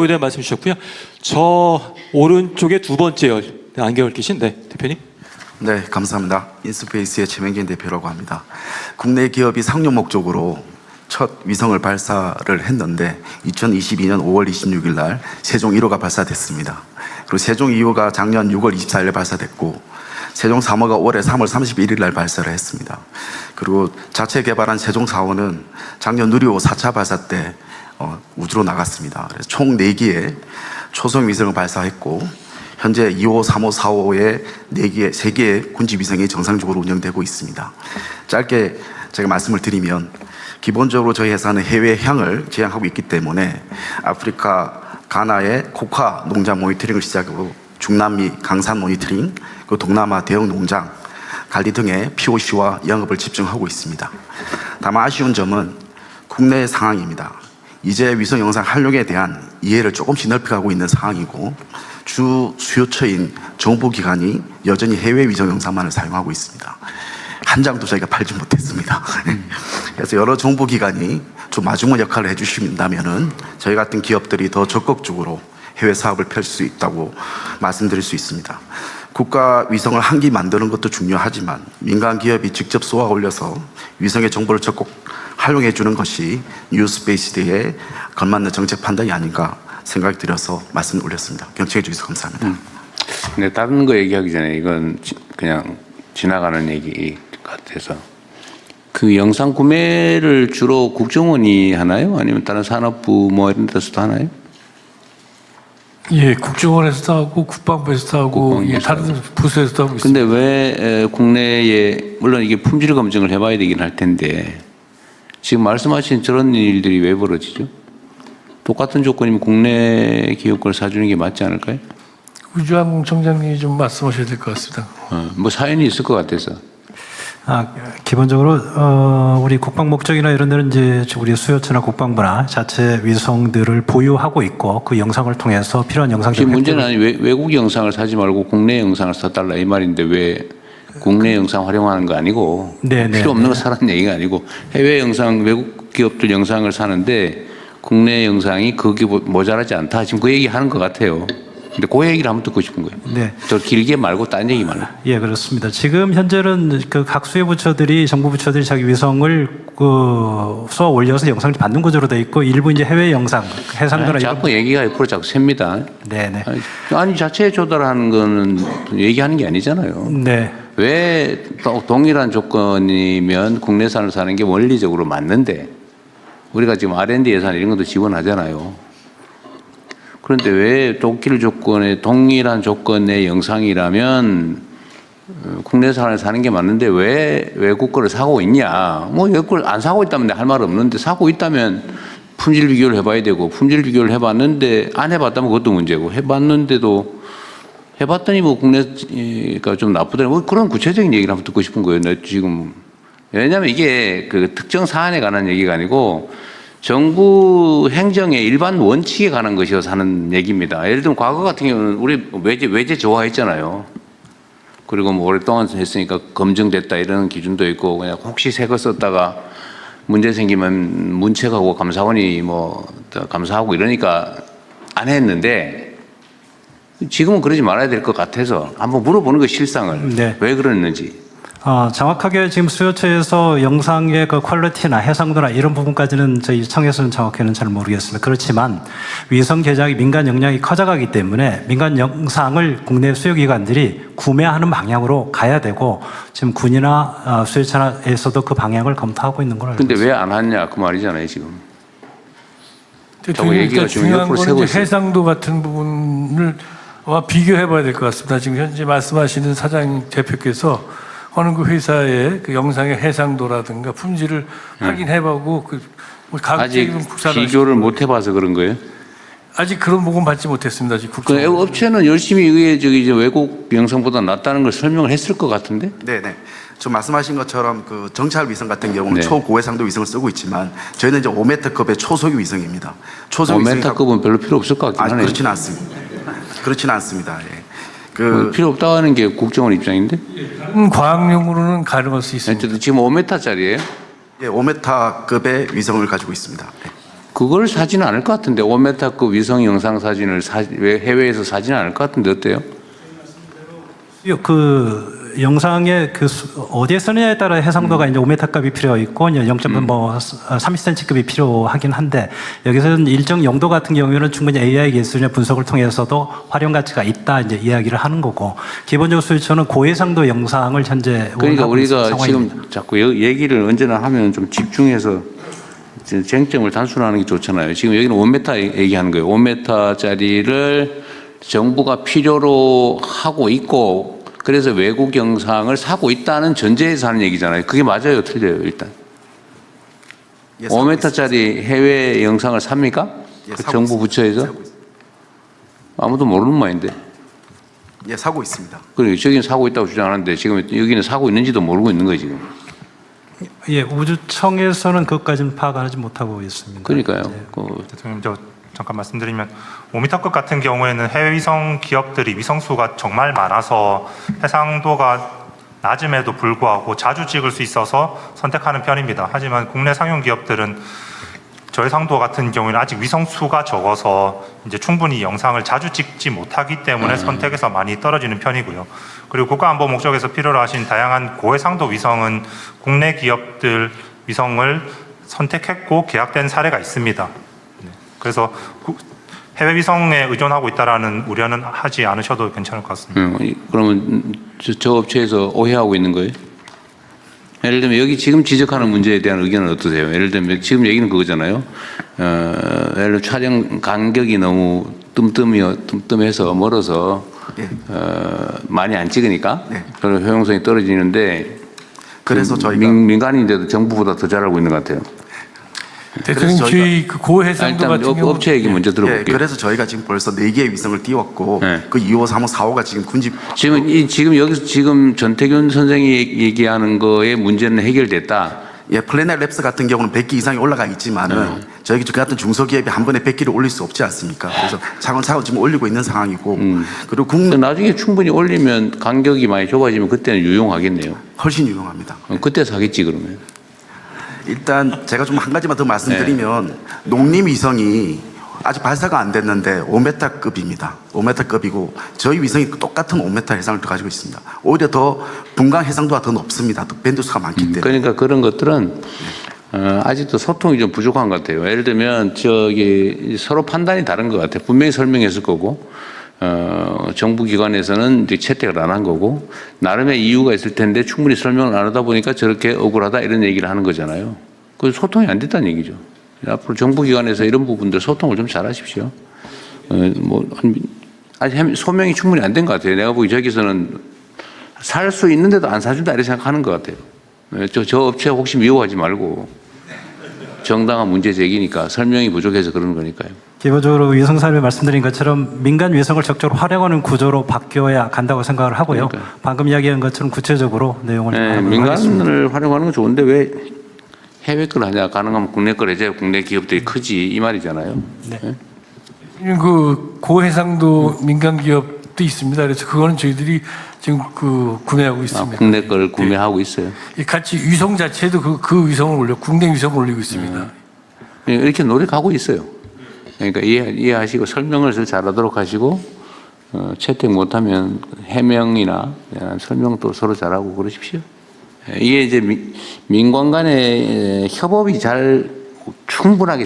에 대한 말씀 주셨고요. 저 오른쪽에 두 번째요. 안경을 끼신 대표님. 네, 감사합니다. 인스페이스의 최명진 대표라고 합니다. 국내 기업이 상용 목적으로 첫 위성을 발사를 했는데 2022년 5월 26일 날 세종 1호가 발사됐습니다. 그리고 세종 2호가 작년 6월 24일에 발사됐고 세종 3호가 올해 3월 31일 날 발사를 했습니다. 그리고 자체 개발한 세종 4호는 작년 누리호 4차 발사 때 우주로 나갔습니다. 그래서 총 4기의 초성 위성을 발사했고 현재 2호, 3호, 4호의 3개의 군지 위성이 정상적으로 운영되고 있습니다. 짧게 제가 말씀을 드리면 기본적으로 저희 회사는 해외향을 지향하고 있기 때문에 아프리카 가나의 코카 농장 모니터링을 시작하고 중남미 강산 모니터링, 그리고 동남아 대형 농장 관리 등의 POC와 영업을 집중하고 있습니다. 다만 아쉬운 점은 국내 상황입니다. 이제 위성 영상 활용에 대한 이해를 조금씩 넓혀가고 있는 상황이고 주 수요처인 정부기관이 여전히 해외 위성 영상만을 사용하고 있습니다. 한 장도 저희가 팔지 못했습니다. 그래서 여러 정부기관이 좀 마중물 역할을 해주신다면은 저희 같은 기업들이 더 적극적으로 해외 사업을 펼칠 수 있다고 말씀드릴 수 있습니다. 국가 위성을 한 기 만드는 것도 중요하지만 민간 기업이 직접 쏘아 올려서 위성의 정보를 적극 활용해 주는 것이 뉴스페이스의 걸맞는 정책 판단이 아닌가 생각이 들어서 말씀을 올렸습니다. 경청해 주셔서 감사합니다. 근데 다른 거 얘기하기 전에 이건 그냥 지나가는 얘기 같아서 그 영상 구매를 주로 국정원이 하나요? 아니면 다른 산업부 뭐 이런 데서도 하나요? 예, 국정원에서도 하고 국방부에서도 하고 예, 다른 부서에서도 하고 있습니다. 근데 왜 국내에 물론 이게 품질 검증을 해봐야 되긴 할 텐데 지금 말씀하신 저런 일들이 왜 벌어지죠? 똑같은 조건이면 국내 기업 걸 사주는 게 맞지 않을까요? 우주항공청장님이 좀 말씀하셔야 될 것 같습니다. 뭐 사연이 있을 것 같아서. 기본적으로 우리 국방 목적이나 이런 데는 이제 우리 수요처나 국방부나 자체 위성들을 보유하고 있고 그 영상을 통해서 필요한 영상 지금 문제는 아니 외국 영상을 사지 말고 국내 영상을 사달라 이 말인데 왜 국내 영상 활용하는 거 아니고 필요 없는 거 사라는 얘기가 아니고 해외 영상 외국 기업들 영상을 사는데 국내 영상이 그게 모자라지 않다 지금 그 얘기 하는 것 같아요. 근데 그 얘기를 한번 듣고 싶은 거예요. 네. 더 길게 말고 딴 얘기 말고. 예, 그렇습니다. 지금 현재는 그 각 수요 부처들이 정부 부처들이 자기 위성을 쏘아 올려서 영상을 받는 구조로 돼 있고 일부 이제 해외 영상 해상도나 자꾸 얘기가 옆으로 자꾸 셉니다. 네네. 아니 자체 조달하는 거는 얘기하는 게 아니잖아요. 네. 왜 동일한 조건이면 국내산을 사는 게 원리적으로 맞는데 우리가 지금 R&D 예산 이런 것도 지원하잖아요. 그런데 왜 동일한 조건의 영상이라면 국내산을 사는 게 맞는데 왜 외국 거를 사고 있냐? 뭐 외국 걸 안 사고 있다면 할 말 없는데 사고 있다면 품질 비교를 해봐야 되고 품질 비교를 해봤는데 안 해봤다면 그것도 문제고 해봤는데도 해봤더니 뭐 국내가 좀 나쁘더니 뭐 그런 구체적인 얘기를 한번 듣고 싶은 거예요. 지금 왜냐하면 이게 그 특정 사안에 관한 얘기가 아니고. 정부 행정의 일반 원칙에 관한 것이어서 하는 얘기입니다. 예를 들면 과거 같은 경우는 우리 외제 조화했잖아요. 그리고 뭐 오랫동안 했으니까 검증됐다 이런 기준도 있고 그냥 혹시 새 거 썼다가 문제 생기면 문책하고 감사원이 뭐 감사하고 이러니까 안 했는데 지금은 그러지 말아야 될 것 같아서 한번 물어보는 거 실상을 왜 그랬는지. 정확하게 지금 수요처에서 영상의 그 퀄리티나 해상도나 이런 부분까지는 저희 청에서는 정확히는 잘 모르겠습니다. 그렇지만 위성 제작이 민간 역량이 커져가기 때문에 민간 영상을 국내 수요기관들이 구매하는 방향으로 가야 되고 지금 군이나 수요처에서도 그 방향을 검토하고 있는 걸 알고 있습니다. 근데 왜 안 하냐 그 말이잖아요 지금. 그러니까 중요한 건 해상도 같은 부분을 아마 비교해봐야 될 것 같습니다. 지금 현재 말씀하시는 사장 대표께서 어느 그 회사의 그 영상의 해상도라든가 품질을 확인해보고 그 아직 비교를 못 해봐서 그런 거예요? 아직 그런 보고는 받지 못했습니다. 그 업체는 열심히 이게 외국 영상보다 낫다는 걸 설명을 했을 것 같은데? 네네. 좀 말씀하신 것처럼 그 정찰 위성 같은 경우는 초고해상도 위성을 쓰고 있지만 저희는 이제 5m급의 초소규 위성입니다. 5m급은 별로 필요 없을 것 같긴 하네요. 그렇지는 않습니다. 그렇지는 않습니다. 예. 필요 없다고 하는 게 국정원 입장인데? 과학용으로는 가능할 수 있습니다. 지금 5m짜리예요? 예, 5m급의 위성을 가지고 있습니다. 네. 그걸 사지는 않을 것 같은데 5m급 위성 영상 사진을 해외에서 사지는 않을 것 같은데 어때요? 그 영상의 어디에 쓰느냐에 따라 해상도가 이제 5m급이 필요 있고 30cm급이 필요하긴 한데 여기서는 일정 용도 같은 경우에는 충분히 AI 기술의 분석을 통해서도 활용 가치가 있다 이제 이야기를 하는 거고 기본적으로 수요처는 고해상도 영상을 현재 그러니까 원하고 있는 우리가 상황입니다. 지금 자꾸 얘기를 언제나 하면 좀 집중해서 쟁점을 단순화하는 게 좋잖아요. 지금 여기는 5m 얘기하는 거예요. 5m짜리를 정부가 필요로 하고 있고 그래서 외국 영상을 사고 있다는 전제에서 하는 얘기잖아요. 그게 맞아요, 틀려요, 일단. 예, 사고 5m짜리 해외 영상을 삽니까? 예, 그 사고 정부 있습니다. 부처에서? 사고 있습니다. 아무도 모르는 말인데. 예, 사고 있습니다. 그래, 저기는 사고 있다고 주장하는데 지금 여기는 사고 있는지도 모르고 있는 거예요, 지금. 예, 우주청에서는 그것까지는 파악하지 못하고 있습니다. 그러니까요. 예. 대통령 저 잠깐 말씀드리면 5m급 같은 경우에는 해외 위성 기업들이 위성수가 정말 많아서 해상도가 낮음에도 불구하고 자주 찍을 수 있어서 선택하는 편입니다. 하지만 국내 상용 기업들은 저해상도 같은 경우에는 아직 위성수가 적어서 이제 충분히 영상을 자주 찍지 못하기 때문에 선택에서 많이 떨어지는 편이고요. 그리고 국가안보 목적에서 필요로 하신 다양한 고해상도 위성은 국내 기업들 위성을 선택했고 계약된 사례가 있습니다. 그래서 해외 위성에 의존하고 있다라는 우려는 하지 않으셔도 괜찮을 것 같습니다. 그러면 저 업체에서 오해하고 있는 거예요? 예를 들면 여기 지금 지적하는 문제에 대한 의견은 어떠세요? 예를 들면 지금 얘기는 그거잖아요. 예를 들면 촬영 간격이 너무 뜸뜸해서 멀어서 예. 많이 안 찍으니까 네. 그런 효용성이 떨어지는데 그래서 저희가 민간인데도 정부보다 더 잘하고 있는 것 같아요. 대통령 그래서 저희 그 고해상도 일단 같은 경우 업체 얘기 먼저 예, 들어볼게요. 그래서 저희가 지금 벌써 4개의 위성을 띄웠고 네. 그 2호, 3호, 4호가 지금 군집 지금 여기서 지금 전태균 선생이 얘기하는 거의 문제는 해결됐다. 예, 플래넷 랩스 같은 경우는 100기 이상이 올라가 있지만은 저희 같은 중소기업이 한 번에 100기를 올릴 수 없지 않습니까? 그래서 차근차근 지금 올리고 있는 상황이고 그리고 나중에 충분히 올리면 간격이 많이 좁아지면 그때는 유용하겠네요. 훨씬 유용합니다. 그때 사겠지 그러면. 일단 제가 좀 한 가지만 더 말씀드리면 농림위성이 아직 발사가 안 됐는데 5m급입니다. 5m급이고 저희 위성이 똑같은 5m 해상을 가지고 있습니다. 오히려 더 분광 해상도가 더 높습니다. 더 밴드수가 많기 때문에. 그러니까 그런 것들은 아직도 소통이 좀 부족한 것 같아요. 예를 들면 저기 서로 판단이 다른 것 같아요. 분명히 설명했을 거고 정부 기관에서는 이제 채택을 안 한 거고 나름의 이유가 있을 텐데 충분히 설명을 안 하다 보니까 저렇게 억울하다 이런 얘기를 하는 거잖아요. 그 소통이 안 됐다는 얘기죠. 앞으로 정부 기관에서 이런 부분들 소통을 좀 잘하십시오. 아직 소명이 충분히 안 된 것 같아요. 내가 보기 저기서는 살 수 있는데도 안 사준다 이렇게 생각하는 것 같아요. 저 업체 혹시 미워하지 말고 정당한 문제 제기니까 설명이 부족해서 그러는 거니까요. 기본적으로 위성사를 말씀드린 것처럼 민간 위성을 적극적으로 활용하는 구조로 바뀌어야 간다고 생각을 하고요. 그러니까요. 방금 이야기한 것처럼 구체적으로 내용을 민간을 하겠습니다. 활용하는 건 좋은데 왜 해외 걸 하냐? 가능하면 국내 걸 해야 국내 기업들이 크지 이 말이잖아요. 네. 그 고해상도 민간 기업도 있습니다. 그래서 그거는 저희들이 지금 그 구매하고 있습니다. 국내 걸 구매하고 있어요. 이 같이 위성 자체도 그 위성을 국내 위성을 올리고 있습니다. 이렇게 노력하고 있어요. 그러니까 이해하시고 설명을 잘하도록 하시고 채택 못하면 해명이나 설명도 서로 잘하고 그러십시오. 이게 이제 민관 간의 협업이 잘 충분하게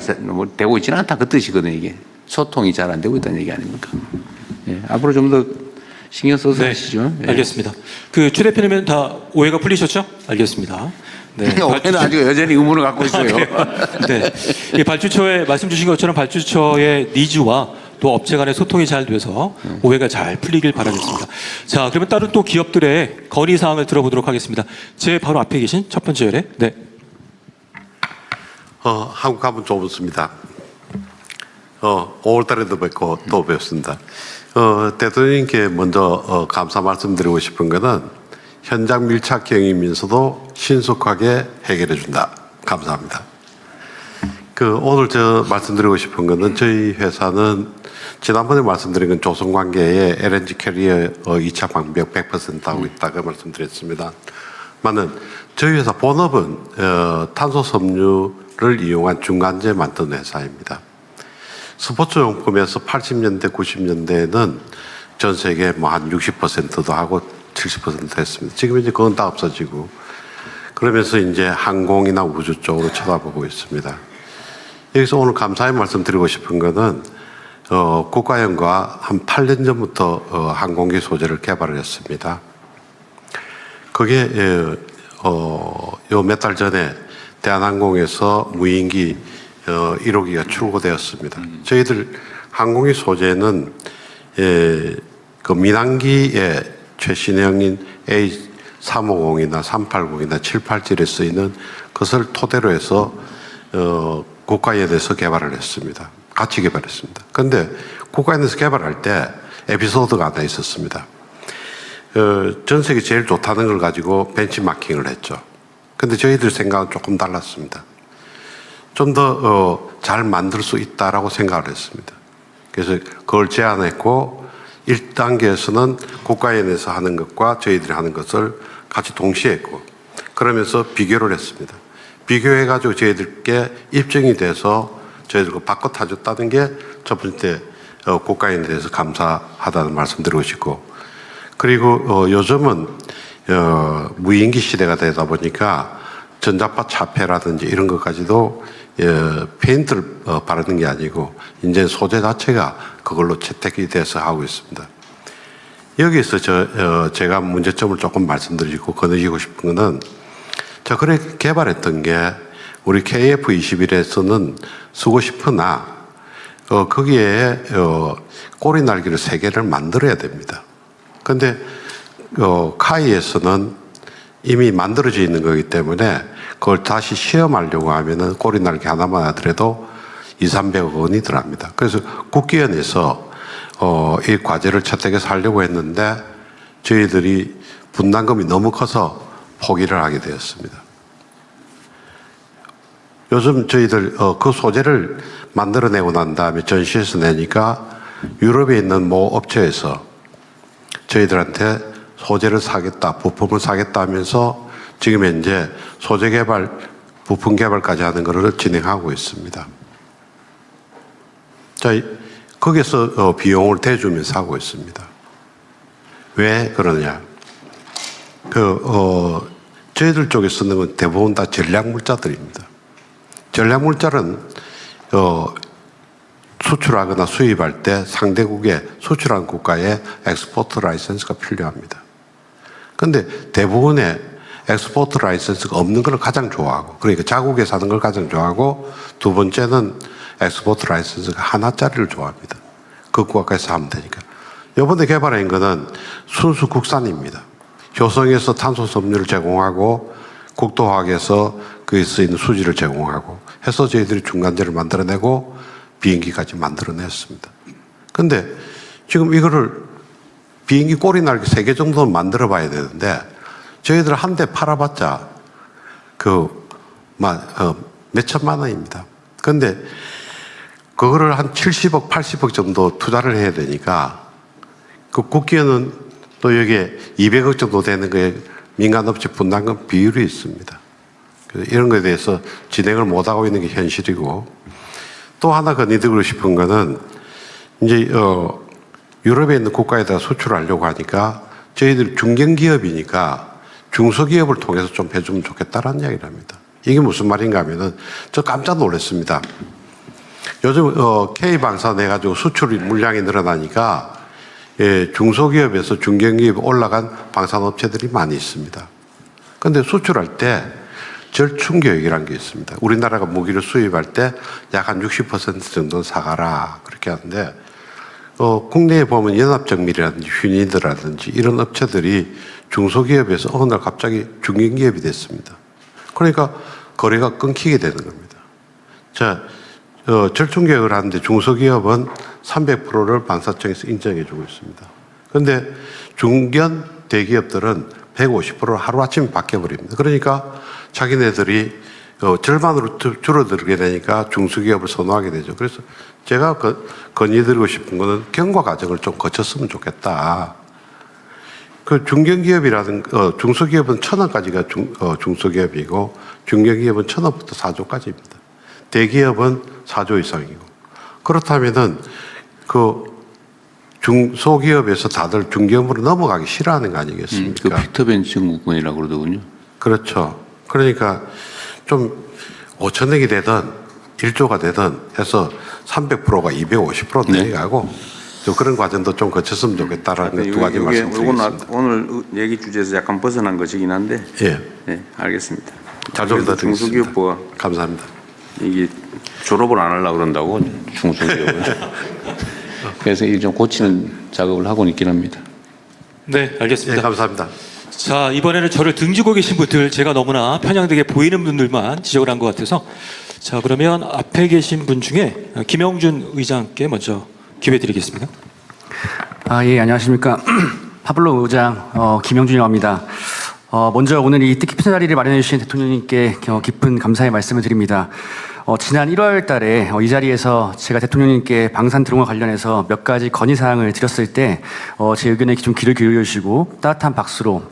되고 있지는 않다 그 뜻이거든요. 이게 소통이 잘 안 되고 있다는 얘기 아닙니까? 예, 앞으로 좀 더 신경 써서 하시죠. 예. 알겠습니다. 그 최 대표님은 다 오해가 풀리셨죠? 알겠습니다. 네. 오해는 아직 여전히 의문을 갖고 있어요. 네. 이 발주처에 말씀 주신 것처럼 발주처의 니즈와 또 업체 간의 소통이 잘 돼서 오해가 잘 풀리길 바라겠습니다. 자, 그러면 다른 또 기업들의 건의 사항을 들어보도록 하겠습니다. 제 바로 앞에 계신 첫 번째 열에. 네. 한국 하면 좁습니다. 5월 달에도 뵙고 또 뵙습니다. 대통령님께 먼저 감사 말씀드리고 싶은 것은 현장 밀착 경임면서도 신속하게 해결해 준다. 감사합니다. 오늘 저 말씀드리고 싶은 것은 저희 회사는 지난번에 말씀드린 건 조선관계에 LNG 캐리어 2차 방벽 100% 하고 있다고 말씀드렸습니다. 만은 저희 회사 본업은 탄소 섬유 기술을 이용한 중간재 만든 회사입니다. 스포츠 용품에서 80년대, 90년대에는 전 세계 뭐 한 60%도 하고 70% 했습니다. 지금 이제 그건 다 없어지고 그러면서 이제 항공이나 우주 쪽으로 쳐다보고 있습니다. 여기서 오늘 감사의 말씀 드리고 싶은 거는 국가연과 한 8년 전부터 항공기 소재를 개발을 했습니다. 그게 요 몇 달 전에 대한항공에서 무인기 1호기가 출고되었습니다. 저희들 항공기 소재는 그 민항기의 최신형인 A350이나 380이나 787에 쓰이는 것을 토대로 해서 국가연에서 개발을 했습니다. 같이 개발했습니다. 그런데 국가연에서 개발할 때 에피소드가 하나 있었습니다. 전 세계 제일 좋다는 걸 가지고 벤치마킹을 했죠. 근데 저희들 생각은 조금 달랐습니다. 좀 더 잘 만들 수 있다라고 생각을 했습니다. 그래서 그걸 제안했고 1단계에서는 국가연에서 하는 것과 저희들이 하는 것을 같이 동시에 했고 그러면서 비교를 했습니다. 비교해가지고 저희들께 입증이 돼서 저희들 바꿔 타줬다는 게 첫 번째 국가연에 대해서 감사하다는 말씀 드리고 싶고 그리고 요즘은 무인기 시대가 되다 보니까 전자파 차폐라든지 이런 것까지도 페인트를 바르는 게 아니고 이제 소재 자체가 그걸로 채택이 돼서 하고 있습니다. 여기서 제가 문제점을 조금 말씀드리고 거느리고 싶은 거는 저 그래 개발했던 게 우리 KF21에서는 쓰고 싶으나 거기에 꼬리 날개를 3개를 만들어야 됩니다. 근데 카이에서는 이미 만들어져 있는 거기 때문에 그걸 다시 시험하려고 하면은 꼬리 날개 하나만 하더라도 200~300억 원이 들어갑니다. 그래서 국기연에서 이 과제를 채택해서 하려고 했는데 저희들이 분담금이 너무 커서 포기를 하게 되었습니다. 요즘 저희들 그 소재를 만들어내고 난 다음에 전시해서 내니까 유럽에 있는 모 업체에서 저희들한테 소재를 사겠다, 부품을 사겠다 하면서 지금 현재 소재 개발, 부품 개발까지 하는 것을 진행하고 있습니다. 자, 거기서 비용을 대주면서 하고 있습니다. 왜 그러냐? 저희들 쪽에 쓰는 건 대부분 다 전략물자들입니다. 전략물자는 수출하거나 수입할 때 상대국에 수출한 국가에 엑스포트 라이센스가 필요합니다. 그런데 대부분의 엑스포트 라이센스가 없는 걸 가장 좋아하고 그러니까 자국에서 하는 걸 가장 좋아하고 두 번째는 엑스포트 라이센스가 하나짜리를 좋아합니다. 그 국가에서 하면 되니까. 이번에 개발한 거는 순수 국산입니다. 효성에서 탄소 섬유를 제공하고 국토화학에서 그에 쓰이는 수지를 제공하고 해서 저희들이 중간재를 만들어내고 비행기까지 만들어냈습니다. 근데 지금 이거를 비행기 꼬리 날개 3개 정도는 만들어 봐야 되는데 저희들 한 대 팔아봤자 몇 천만 원입니다. 근데 그거를 한 70억, 80억 정도 투자를 해야 되니까 그 국기에는 또 여기에 200억 정도 되는 거에 민간업체 분담금 비율이 있습니다. 이런 거에 대해서 진행을 못하고 있는 게 현실이고 또 하나 건의드리고 싶은 거는 이제 유럽에 있는 국가에다 수출하려고 하니까 저희들 중견기업이니까 중소기업을 통해서 좀 해주면 좋겠다라는 이야기를 합니다. 이게 무슨 말인가 하면은 저 깜짝 놀랐습니다. 요즘 K방산 해가지고 수출 물량이 늘어나니까 중소기업에서 중견기업에 올라간 방산업체들이 많이 있습니다. 그런데 수출할 때 절충교육이라는 게 있습니다. 우리나라가 무기를 수입할 때 약 한 60% 정도는 사가라 그렇게 하는데 국내에 보면 연합정밀이라든지 휴니드라든지 이런 업체들이 중소기업에서 어느 날 갑자기 중견기업이 됐습니다. 그러니까 거래가 끊기게 되는 겁니다. 자, 절충교육을 하는데 중소기업은 300%를 방사청에서 인정해주고 있습니다. 그런데 중견 대기업들은 150%를 하루아침에 바뀌어버립니다. 그러니까 자기네들이 절반으로 줄어들게 되니까 중소기업을 선호하게 되죠. 그래서 제가 건의드리고 싶은 거는 경과 과정을 좀 거쳤으면 좋겠다. 그 중견기업이라든가 중소기업은 1,000원까지가 중소기업이고 중견기업은 1,000원부터 4조까지입니다. 대기업은 4조 이상이고. 그렇다면은 그 중소기업에서 다들 중기업으로 넘어가기 싫어하는 거 그 아니겠습니까? 피터벤 증후군이라고 그러더군요. 그렇죠. 그러니까 좀 5천억이 되든 1조가 되든 해서 300%가 250% 내려가고 또 그런 과정도 좀 거쳤으면 좋겠다라는 두 가지 말씀드리겠습니다. 오늘 얘기 주제에서 약간 벗어난 것이긴 한데. 예. 네, 알겠습니다. 잘좀 부탁드리겠습니다. 중소기업부가 감사합니다. 이게 졸업을 안 하려고 그런다고 중소기업을. 그래서 이게 좀 고치는 작업을 하고 있긴 합니다. 네, 알겠습니다. 네, 감사합니다. 자, 이번에는 저를 등지고 계신 분들, 제가 너무나 편향되게 보이는 분들만 지적을 한 것 같아서, 자, 그러면 앞에 계신 분 중에 김영준 의장께 먼저 기회 드리겠습니다. 예, 안녕하십니까. 파블로 의장, 김영준이라고 합니다. 먼저 오늘 이 뜻깊은 자리를 마련해 주신 대통령님께 깊은 감사의 말씀을 드립니다. 지난 1월 달에 이 자리에서 제가 대통령님께 방산 드론과 관련해서 몇 가지 건의사항을 드렸을 때, 제 의견에 좀 귀를 기울여 주시고 따뜻한 박수로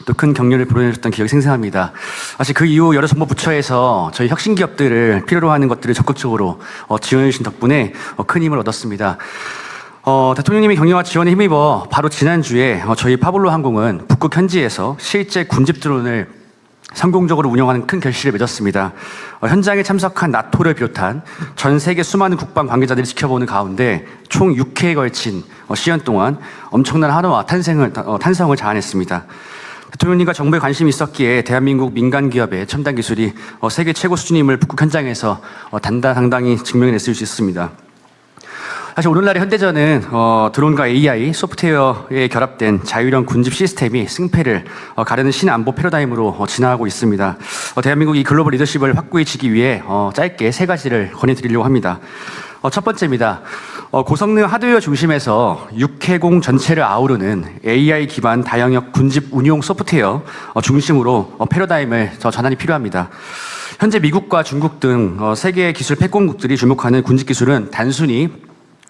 또 큰 격려를 보내주셨던 기억이 생생합니다. 사실 그 이후 여러 정부 부처에서 저희 혁신 기업들을 필요로 하는 것들을 적극적으로 지원해 주신 덕분에 큰 힘을 얻었습니다. 대통령님의 격려와 지원에 힘입어 바로 지난주에 저희 파블로 항공은 북극 현지에서 실제 군집 드론을 성공적으로 운영하는 큰 결실을 맺었습니다. 현장에 참석한 나토를 비롯한 전 세계 수많은 국방 관계자들이 지켜보는 가운데 총 6회에 걸친 시간 동안 엄청난 한화와 탄성을 자아냈습니다. 대통령님과 정부에 관심이 있었기에 대한민국 민간 기업의 첨단 기술이 세계 최고 수준임을 북극 현장에서 당당히 증명해냈을 수 있습니다. 사실 오늘날의 현대전은 드론과 AI, 소프트웨어에 결합된 자율형 군집 시스템이 승패를 가르는 신안보 패러다임으로 진화하고 있습니다. 대한민국이 글로벌 리더십을 확고히 지기 위해 짧게 세 가지를 권해드리려고 합니다. 첫 번째입니다. 고성능 하드웨어 중심에서 육해공 전체를 아우르는 AI 기반 다영역 군집 운용 소프트웨어 중심으로 패러다임을 전환이 필요합니다. 현재 미국과 중국 등 세계 기술 패권국들이 주목하는 군집 기술은 단순히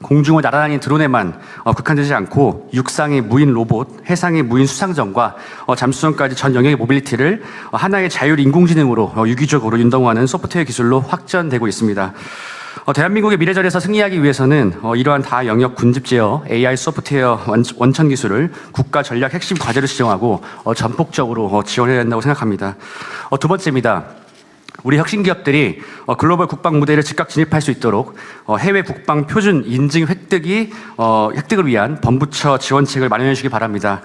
공중을 날아다니는 드론에만 국한되지 않고 육상의 무인 로봇, 해상의 무인 수상정과 잠수정까지 전 영역의 모빌리티를 하나의 자율 인공지능으로 유기적으로 윤동화하는 소프트웨어 기술로 확전되고 있습니다. 대한민국의 미래전에서 승리하기 위해서는 이러한 다영역 군집 제어 AI 소프트웨어 원천 기술을 국가 전략 핵심 과제로 지정하고 전폭적으로 지원해야 한다고 생각합니다. 두 번째입니다. 우리 혁신 기업들이 글로벌 국방 무대를 즉각 진입할 수 있도록 해외 국방 표준 인증 획득을 위한 범부처 지원책을 마련해 주시기 바랍니다.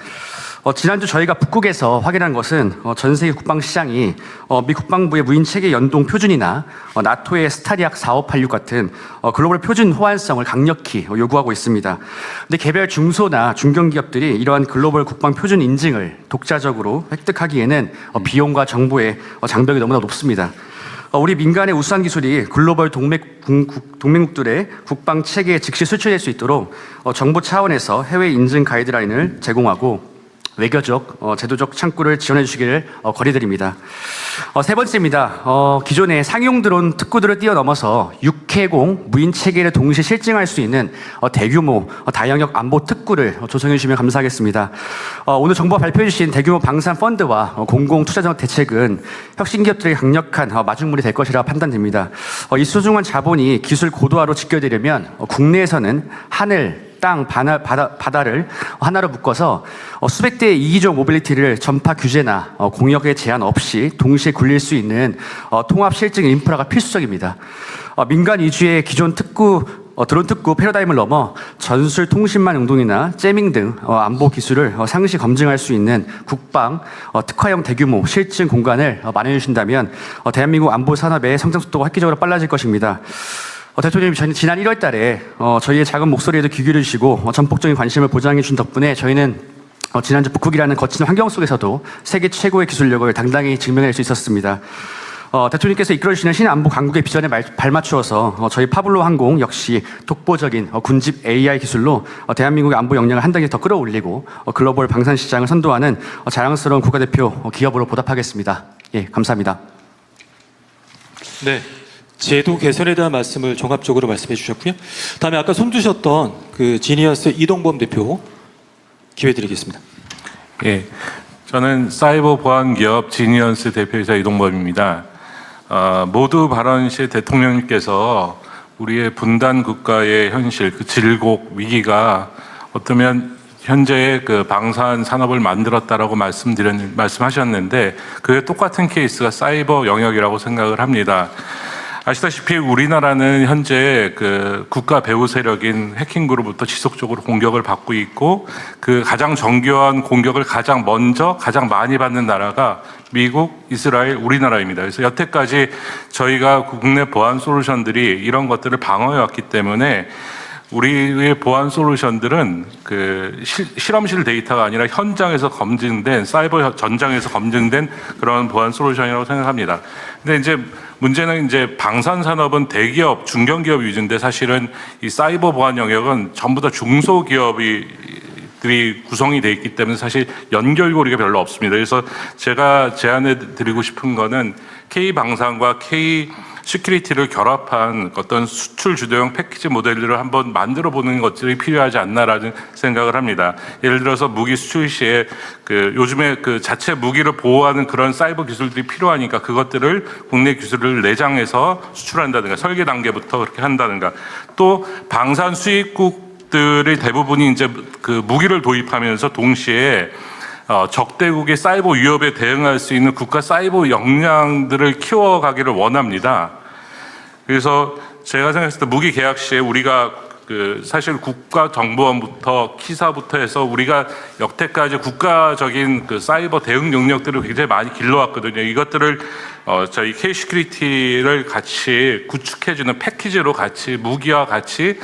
지난주 저희가 북극에서 확인한 것은 전 세계 국방 시장이 미 국방부의 무인 체계 연동 표준이나 나토의 스타리악 4586 같은 글로벌 표준 호환성을 강력히 요구하고 있습니다. 근데 개별 중소나 중견 기업들이 이러한 글로벌 국방 표준 인증을 독자적으로 획득하기에는 비용과 정보의 장벽이 너무나 높습니다. 우리 민간의 우수한 기술이 글로벌 동맹국들의 국방 체계에 즉시 수출될 수 있도록 정부 차원에서 해외 인증 가이드라인을 제공하고 외교적, 제도적 창구를 지원해 주시기를 권해드립니다. 세 번째입니다. 기존의 상용 드론 특구들을 뛰어넘어서 육해공 무인 체계를 동시에 실증할 수 있는 대규모 다영역 안보 특구를 조성해 주시면 감사하겠습니다. 오늘 정부가 발표해 주신 대규모 방산 펀드와 공공 투자적 대책은 혁신 기업들의 강력한 마중물이 될 것이라 판단됩니다. 이 소중한 자본이 기술 고도화로 직결되려면 국내에서는 하늘, 땅, 바다를 하나로 묶어서 수백 대의 이기적 모빌리티를 전파 규제나 공역의 제한 없이 동시에 굴릴 수 있는 통합 실증 인프라가 필수적입니다. 민간 위주의 기존 드론 특구 패러다임을 넘어 전술 통신망 용동이나 재밍 등 안보 기술을 상시 검증할 수 있는 국방 특화형 대규모 실증 공간을 마련해 주신다면 대한민국 안보 산업의 성장 속도가 획기적으로 빨라질 것입니다. 대통령님, 지난 1월 달에 저희의 작은 목소리에도 귀 기울여 주시고 전폭적인 관심을 보장해 주신 덕분에 저희는 지난주 북극이라는 거친 환경 속에서도 세계 최고의 기술력을 당당히 증명할 수 있었습니다. 대통령께서 이끌어주시는 신안보 강국의 비전에 발맞추어서 저희 파블로 항공 역시 독보적인 군집 AI 기술로 대한민국의 안보 역량을 한 단계 더 끌어올리고 글로벌 방산 시장을 선도하는 자랑스러운 국가대표 기업으로 보답하겠습니다. 예, 감사합니다. 네. 제도 개선에 대한 말씀을 종합적으로 말씀해 주셨고요. 다음에 아까 손 드셨던 그 지니어스 이동범 대표 기회 드리겠습니다. 예, 저는 사이버 보안 기업 지니언스 대표이사 이동범입니다. 모두 발언 시 대통령님께서 우리의 분단 국가의 현실, 그 질곡, 위기가 어쩌면 현재의 그 방산 산업을 만들었다라고 말씀하셨는데 그게 똑같은 케이스가 사이버 영역이라고 생각을 합니다. 아시다시피 우리나라는 현재 그 국가 배후 세력인 해킹그룹부터 지속적으로 공격을 받고 있고 그 가장 정교한 공격을 가장 먼저 가장 많이 받는 나라가 미국, 이스라엘, 우리나라입니다. 그래서 여태까지 저희가 국내 보안 솔루션들이 이런 것들을 방어해 왔기 때문에 우리의 보안 솔루션들은 그 실험실 데이터가 아니라 현장에서 검증된 사이버 전장에서 검증된 그런 보안 솔루션이라고 생각합니다. 근데 이제 문제는 이제 방산 산업은 대기업, 중견기업 위주인데 사실은 이 사이버 보안 영역은 전부 다 중소기업들이 구성이 돼 있기 때문에 사실 연결고리가 별로 없습니다. 그래서 제가 제안해 드리고 싶은 거는 K 방산과 K 시큐리티를 결합한 어떤 수출 주도형 패키지 모델들을 한번 만들어 보는 것들이 필요하지 않나라는 생각을 합니다. 예를 들어서 무기 수출 시에 그 요즘에 그 자체 무기를 보호하는 그런 사이버 기술들이 필요하니까 그것들을 국내 기술을 내장해서 수출한다든가 설계 단계부터 그렇게 한다든가 또 방산 수입국들의 대부분이 이제 그 무기를 도입하면서 동시에 적대국의 사이버 위협에 대응할 수 있는 국가 사이버 역량들을 키워가기를 원합니다. 그래서 제가 생각했을 때 무기 계약 시에 우리가 그 사실 국가정보원부터 키사부터 해서 우리가 여태까지 국가적인 그 사이버 대응 능력들을 굉장히 많이 길러왔거든요. 이것들을 저희 K-시큐리티를 같이 구축해주는 패키지로 같이 무기와 같이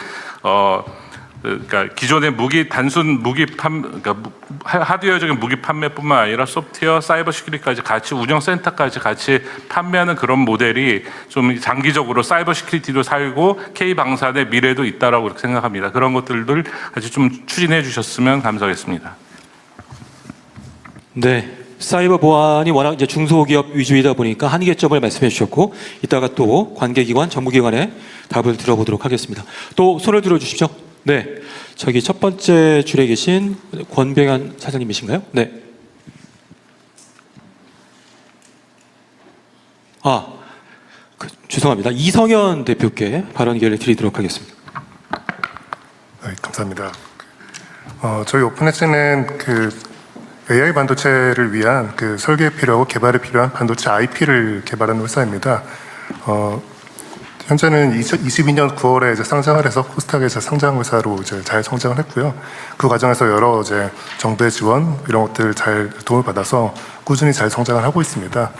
그러니까 기존의 무기 단순 무기 그러니까 하드웨어적인 무기 판매뿐만 아니라 소프트웨어, 사이버 시큐리티까지 같이 운영 센터까지 같이 판매하는 그런 모델이 좀 장기적으로 사이버 시큐리티도 살고 K 방산의 미래도 있다라고 생각합니다. 그런 것들을 같이 좀 추진해 주셨으면 감사하겠습니다. 네. 사이버 보안이 워낙 이제 중소기업 위주이다 보니까 한계점을 말씀해 주셨고 이따가 또 관계기관, 정부기관의 답을 들어보도록 하겠습니다. 또 손을 들어 주십시오. 네, 저기 첫 번째 줄에 계신 권병현 사장님이신가요? 네. 죄송합니다. 이성현 대표께 발언 기회를 드리도록 하겠습니다. 네, 감사합니다. 저희 오픈엣지는 그 AI 반도체를 위한 그 설계에 필요하고 개발에 필요한 반도체 IP를 개발하는 회사입니다. 현재는 2022년 9월에 이제 상장을 해서 코스닥에서 상장 회사로 이제 잘 성장을 했고요. 그 과정에서 여러 이제 정부의 지원 이런 것들 잘 도움을 받아서 꾸준히 잘 성장을 하고 있습니다.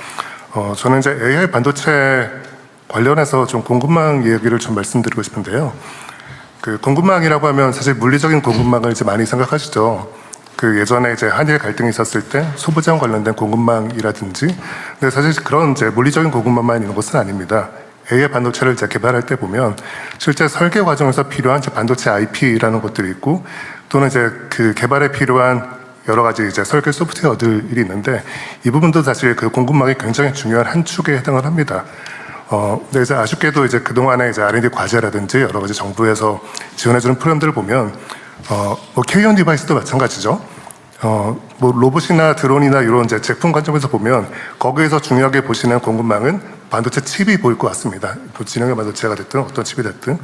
저는 이제 AI 반도체 관련해서 좀 공급망 얘기를 좀 말씀드리고 싶은데요. 그 공급망이라고 하면 사실 물리적인 공급망을 이제 많이 생각하시죠. 그 예전에 이제 한일 갈등이 있었을 때 소부장 관련된 공급망이라든지, 근데 사실 그런 이제 물리적인 공급망만 있는 것은 아닙니다. AI 반도체를 이제 개발할 때 보면 실제 설계 과정에서 필요한 이제 반도체 IP라는 것들이 있고 또는 이제 그 개발에 필요한 여러 가지 이제 설계 소프트웨어들이 있는데 이 부분도 사실 그 공급망이 굉장히 중요한 한 축에 해당을 합니다. 근데 이제 아쉽게도 이제 그동안에 이제 R&D 과제라든지 여러 가지 정부에서 지원해주는 프로그램들을 보면 뭐 K-on 디바이스도 마찬가지죠. 뭐 로봇이나 드론이나 이런 이제 제품 관점에서 보면 거기에서 중요하게 보시는 공급망은 반도체 칩이 보일 것 같습니다. 진영의 반도체가 됐든 어떤 칩이 됐든.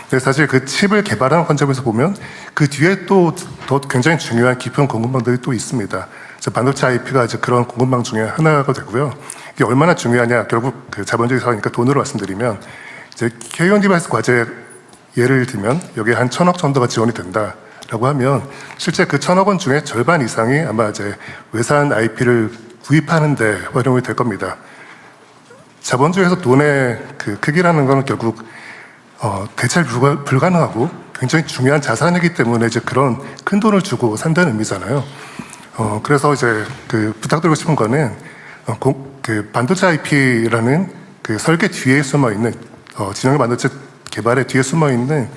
근데 사실 그 칩을 개발하는 관점에서 보면 그 뒤에 또 더 굉장히 중요한 깊은 공급망들이 또 있습니다. 반도체 IP가 이제 그런 공급망 중에 하나가 되고요. 이게 얼마나 중요하냐, 결국 그 자본주의 사회니까 돈으로 말씀드리면 이제 K-on 디바이스 과제 예를 들면 여기에 한 1,000억 정도가 지원이 된다라고 하면 실제 그 1,000억 원 중에 절반 이상이 아마 이제 외산 IP를 구입하는 데 활용이 될 겁니다. 자본주의에서 돈의 그 크기라는 것은 결국 대체 불가능하고 굉장히 중요한 자산이기 때문에 이제 그런 큰 돈을 주고 산다는 의미잖아요. 그래서 이제 그 부탁드리고 싶은 거는 그 반도체 IP라는 그 설계 뒤에 숨어 있는 진영의 반도체 개발의 뒤에 숨어 있는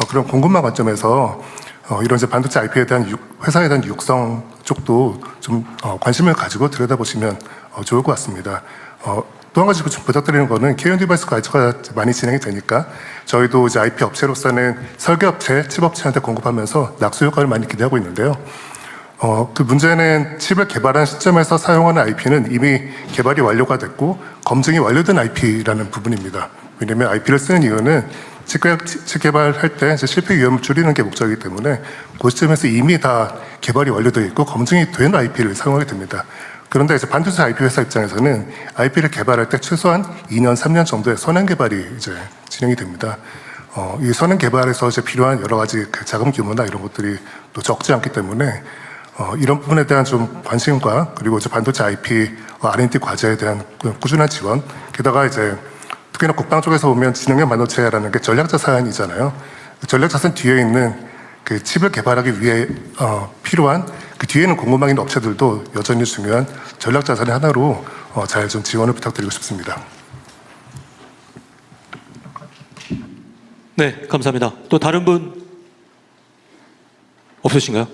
그런 공급망 관점에서 이런 이제 반도체 IP에 대한 회사에 대한 육성 쪽도 좀 관심을 가지고 들여다보시면 좋을 것 같습니다. 또 한 가지 좀 부탁드리는 거는 K-on 디바이스 과제가 많이 진행이 되니까 저희도 이제 IP 업체로서는 설계업체, 칩업체한테 공급하면서 낙수 효과를 많이 기대하고 있는데요. 그 문제는 칩을 개발한 시점에서 사용하는 IP는 이미 개발이 완료가 됐고 검증이 완료된 IP라는 부분입니다. 왜냐하면 IP를 쓰는 이유는 칩 개발할 때 이제 실패 위험을 줄이는 게 목적이기 때문에 그 시점에서 이미 다 개발이 완료되어 있고 검증이 된 IP를 사용하게 됩니다. 그런데 이제 반도체 IP 회사 입장에서는 IP를 개발할 때 최소한 2년, 3년 정도의 선행 개발이 이제 진행이 됩니다. 이 선행 개발에서 이제 필요한 여러 가지 그 자금 규모나 이런 것들이 또 적지 않기 때문에 이런 부분에 대한 좀 관심과 그리고 이제 반도체 IP R&D 과제에 대한 꾸준한 지원, 게다가 이제 특히나 국방 쪽에서 보면 지능형 반도체라는 게 전략자산이잖아요. 전략자산 뒤에 있는 그 칩을 개발하기 위해 필요한 그 뒤에 있는 공급망 있는 업체들도 여전히 중요한 전략자산의 하나로 잘 좀 지원을 부탁드리고 싶습니다. 네, 감사합니다. 또 다른 분 없으신가요?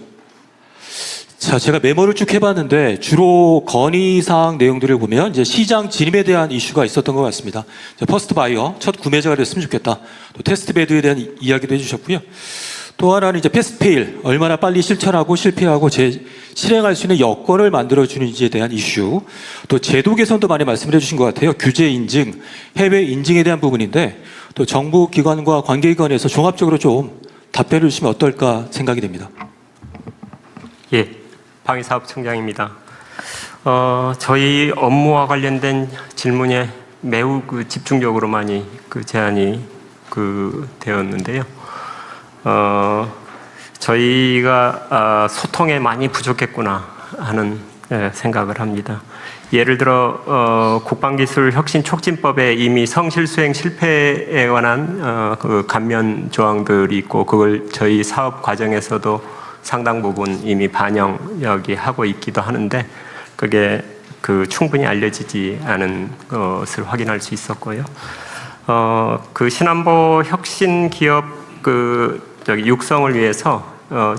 자, 제가 메모를 쭉 해봤는데 주로 건의사항 내용들을 보면 이제 시장 진입에 대한 이슈가 있었던 것 같습니다. 퍼스트 바이어, 첫 구매자가 됐으면 좋겠다. 또 테스트 베드에 대한 이야기도 해주셨고요. 또 하나는 이제 패스트 페일, 얼마나 빨리 실천하고 실패하고 실행할 수 있는 여건을 만들어주는지에 대한 이슈, 또 제도 개선도 많이 말씀을 해주신 것 같아요. 규제 인증, 해외 인증에 대한 부분인데 또 정부 기관과 관계기관에서 종합적으로 좀 답변을 주시면 어떨까 생각이 됩니다. 예, 방위사업청장입니다. 저희 업무와 관련된 질문에 매우 집중적으로 많이 제안이 되었는데요. 저희가 소통에 많이 부족했구나 하는 생각을 합니다. 예를 들어 국방기술혁신촉진법에 이미 성실수행 실패에 관한 그 감면 조항들이 있고 그걸 저희 사업 과정에서도 상당 부분 이미 반영 하고 있기도 하는데 그게 충분히 알려지지 않은 것을 확인할 수 있었고요. 그 신안보 혁신 기업 육성을 위해서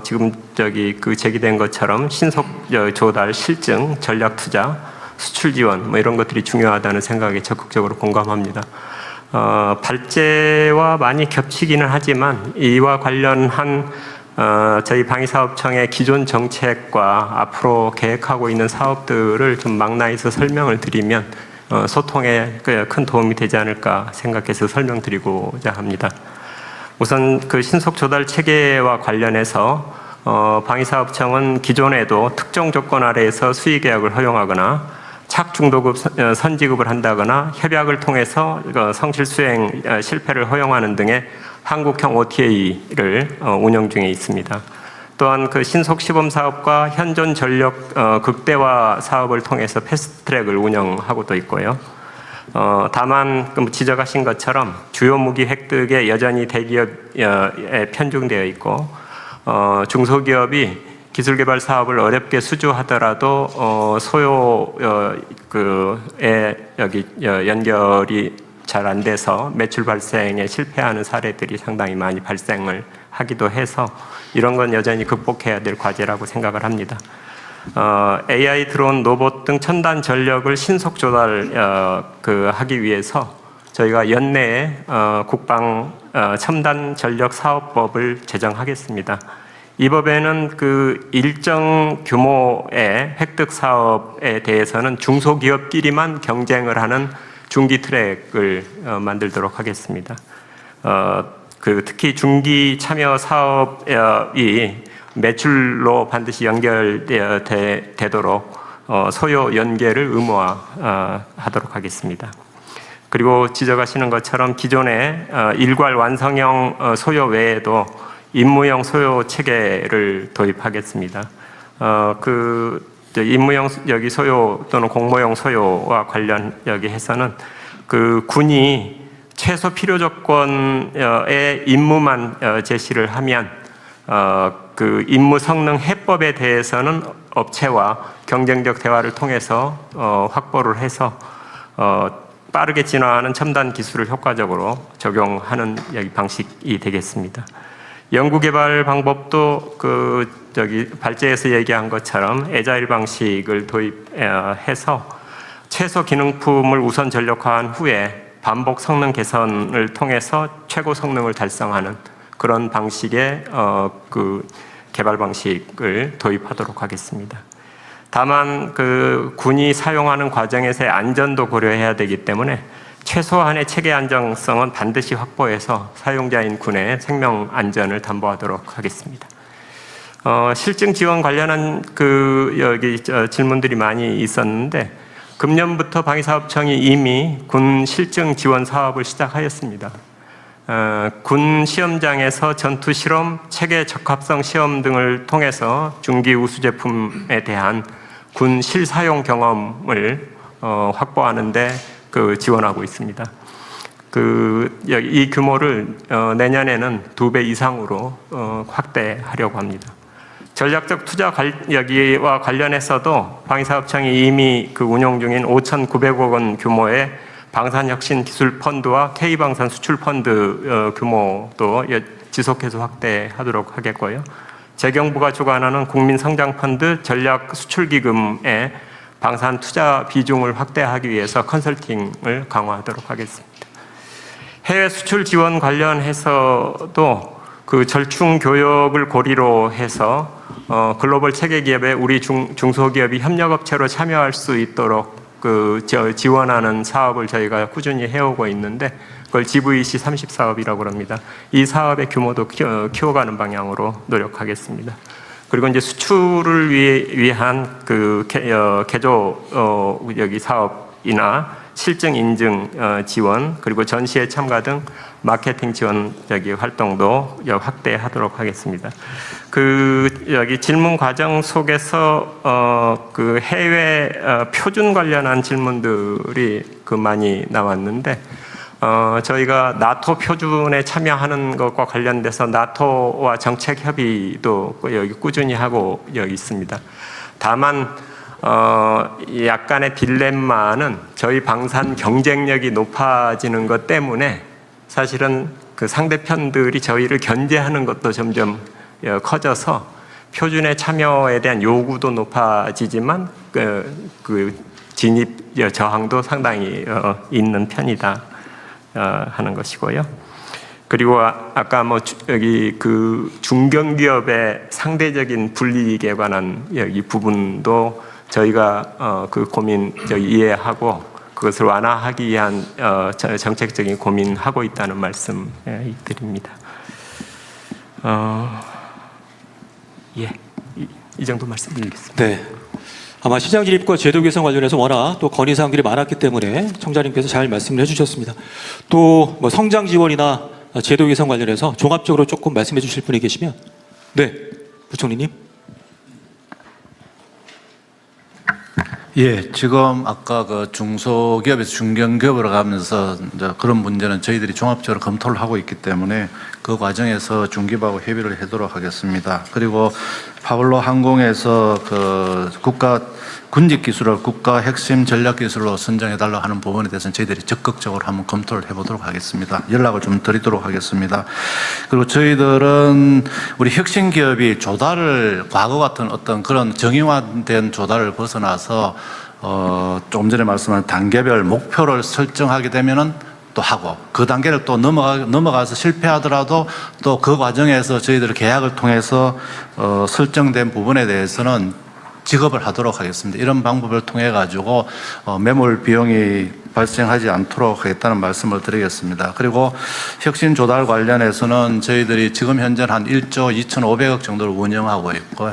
지금 제기된 것처럼 신속 조달, 실증, 전략 투자, 수출 지원 뭐 이런 것들이 중요하다는 생각에 적극적으로 공감합니다. 발제와 많이 겹치기는 하지만 이와 관련한 저희 방위사업청의 기존 정책과 앞으로 계획하고 있는 사업들을 좀 망라해서 설명을 드리면 소통에 큰 도움이 되지 않을까 생각해서 설명드리고자 합니다. 우선 신속 조달 체계와 관련해서 방위사업청은 기존에도 특정 조건 아래에서 수의계약을 허용하거나 착중도급 선지급을 한다거나 협약을 통해서 성실수행 실패를 허용하는 등의 한국형 OTA를 운영 중에 있습니다. 또한 신속 시범 사업과 현존 전력 극대화 사업을 통해서 패스트트랙을 운영하고도 있고요. 다만 지적하신 것처럼 주요 무기 획득에 여전히 대기업에 편중되어 있고 중소기업이 기술개발 사업을 어렵게 수주하더라도 소요에 연결이 잘 안 돼서 매출 발생에 실패하는 사례들이 상당히 많이 발생을 하기도 해서 이런 건 여전히 극복해야 될 과제라고 생각을 합니다. AI 드론, 로봇 등 첨단 전력을 신속 조달 하기 위해서 저희가 연내에 국방 첨단 전력 사업법을 제정하겠습니다. 이 법에는 일정 규모의 획득 사업에 대해서는 중소기업끼리만 경쟁을 하는 중기 트랙을 만들도록 하겠습니다. 특히 중기 참여 사업이 매출로 반드시 연결되도록 소요 연계를 의무화하도록 하겠습니다. 그리고 지적하시는 것처럼 기존의 일괄 완성형 소요 외에도 임무형 소요 체계를 도입하겠습니다. 임무형 소요 또는 공모형 소요와 관련해서는 군이 최소 필요 조건의 임무만 제시를 하면 임무 성능 해법에 대해서는 업체와 경쟁적 대화를 통해서 확보를 해서 빠르게 진화하는 첨단 기술을 효과적으로 적용하는 방식이 되겠습니다. 연구개발 방법도 발제에서 얘기한 것처럼 애자일 방식을 도입해서 최소 기능품을 우선 전력화한 후에 반복 성능 개선을 통해서 최고 성능을 달성하는 그런 방식의 개발 방식을 도입하도록 하겠습니다. 다만 그 군이 사용하는 과정에서의 안전도 고려해야 되기 때문에 최소한의 체계 안정성은 반드시 확보해서 사용자인 군의 생명 안전을 담보하도록 하겠습니다. 실증 지원 관련한 질문들이 많이 있었는데, 금년부터 방위사업청이 이미 군 실증 지원 사업을 시작하였습니다. 군 시험장에서 전투 실험, 체계 적합성 시험 등을 통해서 중기 우수 제품에 대한 군 실사용 경험을 확보하는데 지원하고 있습니다. 이 규모를 내년에는 2배 이상으로 확대하려고 합니다. 전략적 투자 여기와 관련해서도 방위사업청이 이미 운용 중인 5,900억 원 규모의 방산혁신기술펀드와 K방산 수출펀드 규모도 지속해서 확대하도록 하겠고요. 재경부가 주관하는 국민성장펀드 전략수출기금의 방산 투자 비중을 확대하기 위해서 컨설팅을 강화하도록 하겠습니다. 해외 수출 지원 관련해서도 절충 교역을 고리로 해서 글로벌 체계 기업에 우리 중소기업이 협력업체로 참여할 수 있도록 지원하는 사업을 저희가 꾸준히 해오고 있는데, 그걸 GVC 30 사업이라고 합니다. 이 사업의 규모도 키워가는 방향으로 노력하겠습니다. 그리고 이제 수출을 위한 개조 사업이나 실증 인증 지원, 그리고 전시회 참가 등 마케팅 지원 활동도 확대하도록 하겠습니다. 질문 과정 속에서 해외 표준 관련한 질문들이 많이 나왔는데, 저희가 나토 표준에 참여하는 것과 관련돼서 나토와 정책 협의도 꾸준히 하고 있습니다. 다만 약간의 딜레마는 저희 방산 경쟁력이 높아지는 것 때문에 사실은 상대편들이 저희를 견제하는 것도 점점 커져서 표준에 참여에 대한 요구도 높아지지만 진입 저항도 상당히 있는 편이다 하는 것이고요. 그리고 아까 중견기업의 상대적인 불이익에 관한 이 부분도 저희가 고민 이해하고 그것을 완화하기 위한 정책적인 고민하고 있다는 말씀 드립니다. 이 정도 말씀드리겠습니다. 네. 아마 시장 진입과 제도 개선 관련해서 워낙 또 건의사항들이 많았기 때문에 청장님께서 잘 말씀을 해주셨습니다. 또 성장 지원이나 제도 개선 관련해서 종합적으로 조금 말씀해 주실 분이 계시면, 네, 부총리님. 예, 지금 아까 중소기업에서 중견기업으로 가면서 이제 그런 문제는 저희들이 종합적으로 검토를 하고 있기 때문에 그 과정에서 중기부하고 협의를 하도록 하겠습니다. 그리고 파블로 항공에서 국가 군직 기술을 국가 핵심 전략 기술로 선정해달라 하는 부분에 대해서는 저희들이 적극적으로 한번 검토를 해보도록 하겠습니다. 연락을 좀 드리도록 하겠습니다. 그리고 저희들은 우리 혁신 기업이 조달을 과거 같은 어떤 그런 정의화된 조달을 벗어나서 조금 전에 말씀한 단계별 목표를 설정하게 되면은 또 하고, 그 단계를 또 넘어가서 실패하더라도 또 그 과정에서 저희들 계약을 통해서 설정된 부분에 대해서는 지급을 하도록 하겠습니다. 이런 방법을 통해 가지고 매몰 비용이 발생하지 않도록 하겠다는 말씀을 드리겠습니다. 그리고 혁신 조달 관련해서는 저희들이 지금 현재 한 1조 2,500억 정도를 운영하고 있고,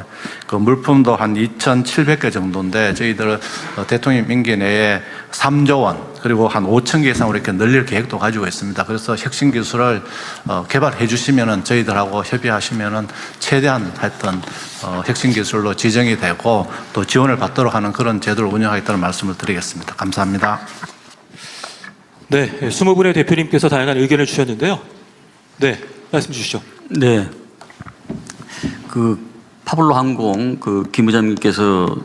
그 물품도 한 2,700개 정도인데 저희들 대통령 임기 내에 3조 원 그리고 한 5천 개 이상으로 이렇게 늘릴 계획도 가지고 있습니다. 그래서 혁신 기술을 개발해 주시면은 저희들하고 협의하시면은 최대한 하여튼 혁신 기술로 지정이 되고 또 지원을 받도록 하는 그런 제도를 운영하겠다는 말씀을 드리겠습니다. 감사합니다. 네, 20분의 대표님께서 다양한 의견을 주셨는데요. 네, 말씀 주시죠. 네, 파블로 항공 김 부장님께서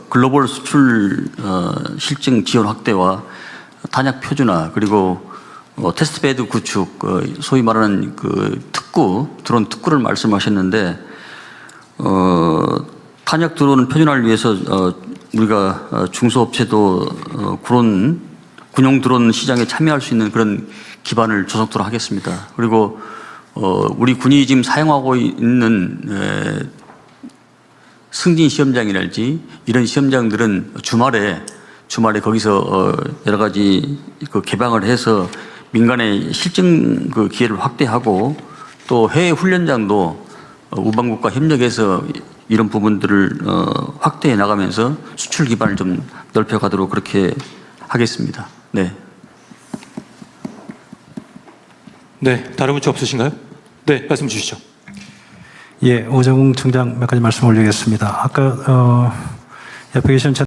글로벌 수출 실증 지원 확대와 단약 표준화, 그리고 테스트베드 구축, 소위 말하는 드론 특구를 말씀하셨는데, 탄약 드론은 표준화를 위해서 우리가 중소업체도 군용 드론 시장에 참여할 수 있는 그런 기반을 조성토록 하겠습니다. 그리고 우리 군이 지금 사용하고 있는 승진 시험장이랄지 이런 시험장들은 주말에 거기서 여러 가지 그 개방을 해서 민간의 실증 그 기회를 확대하고 또 해외 훈련장도 우방국과 협력해서 이런 부분들을 확대해 나가면서 수출 기반을 좀 넓혀가도록 그렇게 하겠습니다. 네. 네, 다른 문제 없으신가요? 네, 말씀 주시죠. 예, 오정웅 청장 몇 가지 말씀 올리겠습니다. 아까 옆에 계신